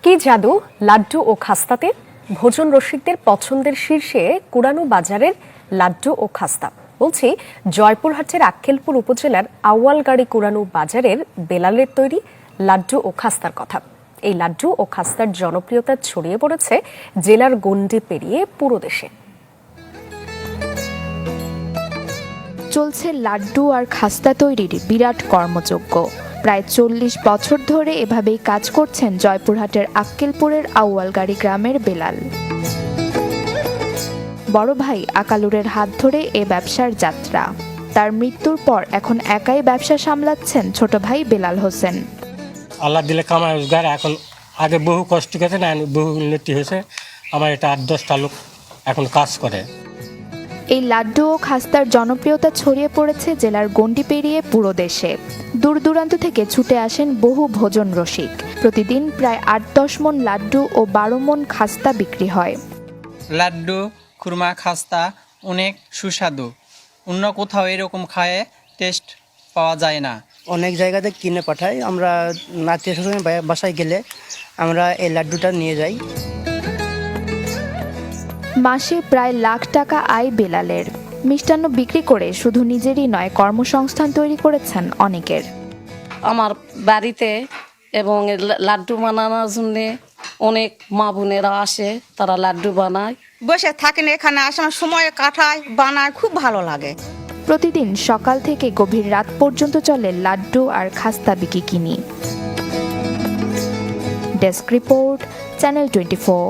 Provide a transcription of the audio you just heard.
কি জাদু লাড্ডু ও খাস্তাতে। ভোজন রসিকদের পছন্দের শীর্ষে কুড়ানো বাজারের লাড্ডু ও খাস্তা। বলছি জয়পুরহাটের আক্কেলপুর উপজেলার আউয়ালগাড়ি কুড়ানো বাজারের বেলালের তৈরি লাড্ডু ও খাস্তার কথা। এই লাড্ডু ও খাস্তার জনপ্রিয়তা ছড়িয়ে পড়েছে জেলার গণ্ডি পেরিয়ে পুরো দেশে। চলছে লাড্ডু আর খাস্তা তৈরির বিরাট কর্মযজ্ঞ। প্রায় ৪০ বছর ধরে এভাবেই কাজ করছেন জয়পুরহাটের আক্কেলপুরের আউয়ালগাড়ি গ্রামের বেলাল। বড় ভাই আকালুরের হাত ধরে এ ব্যবসার যাত্রা। তার মৃত্যুর পর এখন একাই ব্যবসা সামলাচ্ছেন ছোট ভাই বেলাল হোসেন। আল্লাহ দিলে কামাই রোজগার, এখন আগে বহু কষ্ট গেছে না, বহু উন্নতি হয়েছে। আমার এটা ৮-১০টা লোক এখন কাজ করে। এই লাড্ডু ও খাস্তার জনপ্রিয়তা ছড়িয়ে পড়েছে জেলার গণ্ডি পেরিয়ে পুরো দেশে। দূর দূরান্ত থেকে ছুটে আসেন বহু ভোজন রসিক। প্রতিদিন প্রায় ৮-১০ মণ লাড্ডু ও ১২ মণ খাস্তা বিক্রি হয়। লাড্ডু, খুরমা, খাস্তা অনেক সুস্বাদু। অন্য কোথাও এরকম খায়ে টেস্ট পাওয়া যায় না। অনেক জায়গাতে কিনে পাঠাই আমরা, আত্মীয় স্বজন বাসায় গেলে আমরা এই লাড্ডুটা নিয়ে যাই। মাসে প্রায় লাখ টাকা আয় বেলালের। মিষ্টান্ন বিক্রি করে শুধু নিজেরই নয়, কর্মসংস্থান তৈরি করেছেন অনেকের। আমার বাড়িতে এবং লাড্ডু বানানোর জন্য অনেক মা বোনেরা আসে, তারা লাড্ডু বানায়। বসে থাকেন এখানে, আসার সময় কাটায়, বানায়, খুব ভালো লাগে। প্রতিদিন সকাল থেকে গভীর রাত পর্যন্ত চলে লাড্ডু আর খাস্তা বিকিকিনি। Desk report, channel 24।